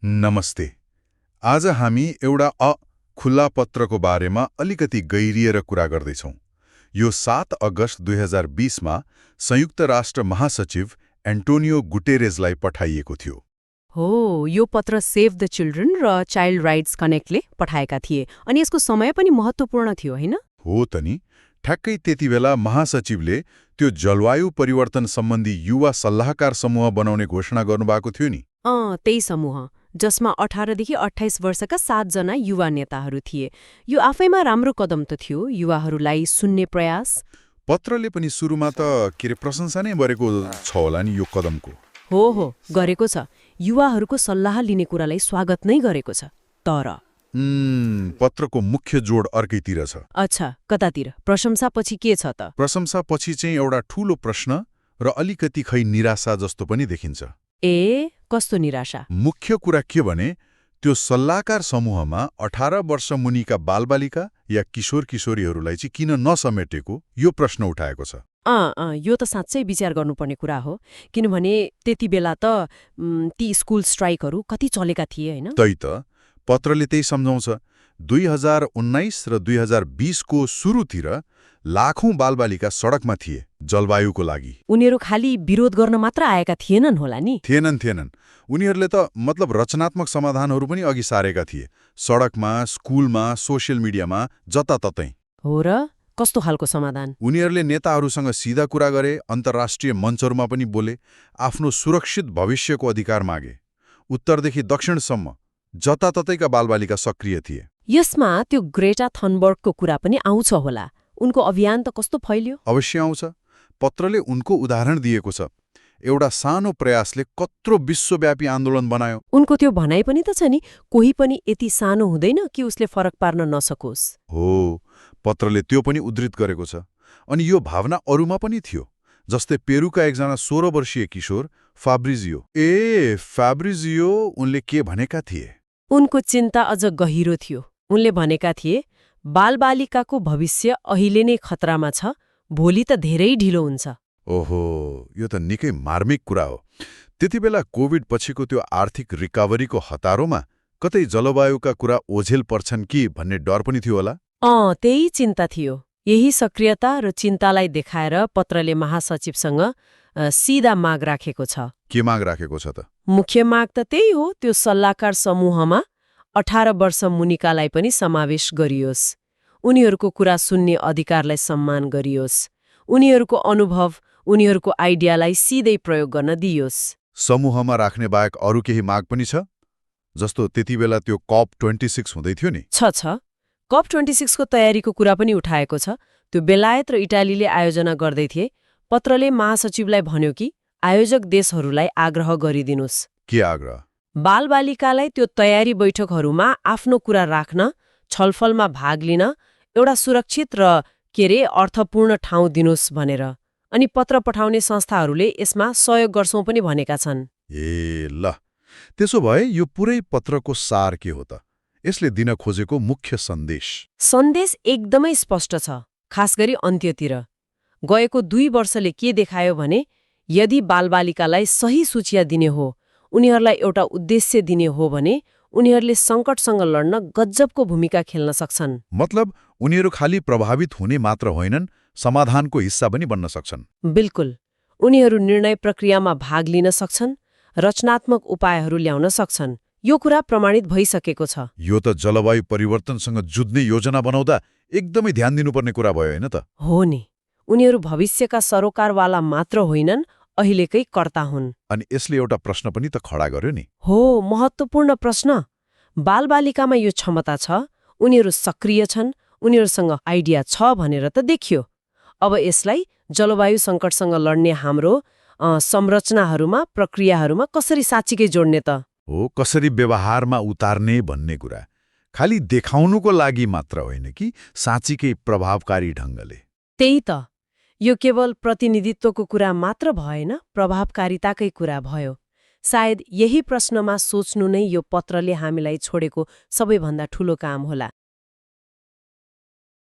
नमस्ते। आज हामी एउटा खुल्ला पत्रको बारेमा अलिकति गहिरिएर कुरा गर्दैछौँ। यो 7 अगस्त 2020मा संयुक्त राष्ट्र महासचिव एन्टोनियो गुटेरेसलाई पठाइएको थियो। हो, यो पत्र सेभ द चिल्ड्रेन र चाइल्ड राइट्स कनेक्टले पठाएका थिए अनि यसको समय पनि महत्त्वपूर्ण थियो, होइन? हो त नि। ठ्याक्कै त्यतिबेला महासचिवले त्यो जलवायु परिवर्तन सम्बन्धी युवा सल्लाहकार समूह बनाउने घोषणा गर्नुभएको थियो नि। त्यही समूह जसमा 18 देखि 28 वर्षका 7 जना युवा नेताहरू थिए। यो आफैमा राम्रो कदम त थियो, युवाहरूलाई सुन्ने प्रयास। पत्रले पनि सुरुमा त प्रशंसा नै गरेको छ होला नि यो कदमको। हो, गरेको छ। युवाहरूको सल्लाह लिने कुरालाई स्वागत नै गरेको छ। तर पत्रको मुख्य जोड अर्कैतिर छ। अच्छा, कतातिर? प्रशंसापछि के छ त? प्रशंसापछि चाहिँ एउटा ठूलो प्रश्न र अलिकति खै निराशा जस्तो पनि देखिन्छ। कस्तो निराशा? मुख्य कुरा के भने त्यो सल्लाहकार समूहमा 18 वर्ष मुनिका बालबालिका या किशोर किशोरीहरूलाई चाहिँ किन नसमेटेको, यो प्रश्न उठाएको छ। यो त साँच्चै विचार गर्नुपर्ने कुरा हो, किनभने त्यति बेला त ती स्कुल स्ट्राइकहरू कति चलेका थिए, होइन? त्यही त पत्रले त्यही सम्झाउँछ। 2019 र 2020को सुरुतिर लाखौं बालबालिका सडकमा थिए जलवायुको लागि। उनीहरू खालि विरोध गर्न मात्र आएका थिएनन् होला नि? थिएनन्। उनीहरूले त रचनात्मक समाधानहरू पनि अघि सारेका थिए। सडकमा, स्कुलमा, सोसियल मिडियामा, जताततै। हो र? कस्तो खालको समाधान? उनीहरूले नेताहरूसँग सिधा कुरा गरे, अन्तर्राष्ट्रिय मञ्चहरूमा पनि बोले, आफ्नो सुरक्षित भविष्यको अधिकार मागे। उत्तरदेखि दक्षिणसम्म जताततैका बालबालिका सक्रिय थिए। यसमा त्यो ग्रेटा थनबर्गको कुरा पनि आउँछ होला। उनको अभियान त कस्तो फैल्यो? अवश्य आउँछ। पत्रले उनको उदाहरण दिएको छ। एउटा सानो प्रयासले कत्रो विश्वव्यापी आन्दोलन बनायो। उनको त्यो भनाइ पनि त छ नि, कोही पनि यति सानो हुँदैन कि उसले फरक पार्न नसकोस्। हो, पत्रले त्यो पनि उद्धृत गरेको छ। अनि यो भावना अरूमा पनि थियो। जस्तै पेरुका एकजना 16 वर्षीय किशोर फाब्रिजियो उनले के भनेका थिए? उनको चिन्ता अझ गहिरो थियो। उनले भनेका थिए, बालबालिकाको भविष्य अहिले नै खतरामा छ, भोलि त धेरै ढिलो हुन्छ। ओहो, यो त निकै मार्मिक कुरा हो। त्यति बेला कोभिड पछिको त्यो आर्थिक रिकभरीको हतारोमा कतै जलवायुका कुरा ओझेल पर्छन् कि भन्ने डर पनि थियो होला। त्यही चिन्ता थियो। यही सक्रियता र चिन्तालाई देखाएर पत्रले महासचिवसँग सीधा माग राखेको छ। के माग राखेको छ त? मुख्य माग त त्यही हो, त्यो सल्लाहकार समूहमा 18 वर्ष मुनिकालाई पनि समावेश गरियोस्। उनीहरूको कुरा सुन्ने अधिकारलाई सम्मान गरियोस्। उनीहरूको अनुभव, उनीहरूको आइडियालाई सिधै प्रयोग गर्न दियोस्। समूहमा राख्ने बाहेक अरू केही माग पनि छ? जस्तो त्यति बेला त्यो COP26 हुँदै थियो नि। छ। COP26 को तयारीको कुरा पनि उठाएको छ। त्यो बेलायत र इटालीले आयोजना गर्दै थिए। पत्रले महासचिवलाई भन्यो कि आयोजक देशहरूलाई आग्रह गरिदिनुस्। के आग्रह? बालबालिकालाई त्यो तयारी बैठकहरूमा आफ्नो कुरा राख्न, छलफलमा भाग लिन एउटा सुरक्षित र अर्थपूर्ण ठाउँ दिनुस् भनेर। अनि पत्र पठाउने संस्थाहरूले यसमा सहयोग गर्छौं पनि भनेका छन्। ल, त्यसो भए यो पुरै पत्रको सार के हो त? यसले दिन खोजेको मुख्य सन्देश एकदमै स्पष्ट छ, खास गरी अन्त्यतिर। गएको 2 वर्षले के देखायो भने यदि बालबालिकालाई सही सूचना दिने हो, उनीहरूलाई एउटा उद्देश्य दिने हो भने उनीहरूले सङ्कटसँग लड्न गजबको भूमिका खेल्न सक्छन्। मतलब उनीहरू खालि प्रभावित हुने मात्र होइनन्, समाधानको हिस्सा पनि बन्न सक्छन्। बिल्कुल। उनीहरू निर्णय प्रक्रियामा भाग लिन सक्छन्, रचनात्मक उपायहरू ल्याउन सक्छन्। यो कुरा प्रमाणित भइसकेको छ। यो त जलवायु परिवर्तनसँग जुझ्ने योजना बनाउँदा एकदमै ध्यान दिनुपर्ने कुरा भयो, होइन त? हो नि। उनीहरू भविष्यका सरोकारवाला मात्र होइनन्, अहिलेकै कर्ता हुन्। अनि यसले एउटा प्रश्न पनि त खडा गर्यो नि। हो, महत्त्वपूर्ण प्रश्न। बालबालिकामा यो क्षमता छ, उनीहरू सक्रिय छन्, उनीहरूसँग आइडिया छ भनेर त देखियो। अब यसलाई जलवायु सङ्कटसँग लड्ने हाम्रो संरचनाहरूमा, प्रक्रियाहरूमा कसरी साँच्चीकै जोड्ने त? हो, कसरी व्यवहारमा उतार्ने भन्ने कुरा। खालि देखाउनुको लागि मात्र होइन कि साँच्चीकै प्रभावकारी ढङ्गले। त्यही त। यो केवल प्रतिनिधित्वको कुरा मात्र भएन, प्रभावकारिताकै कुरा भयो। सायद यही प्रश्नमा सोच्नु नै यो पत्रले हामीलाई छोडेको सबैभन्दा ठूलो काम होला।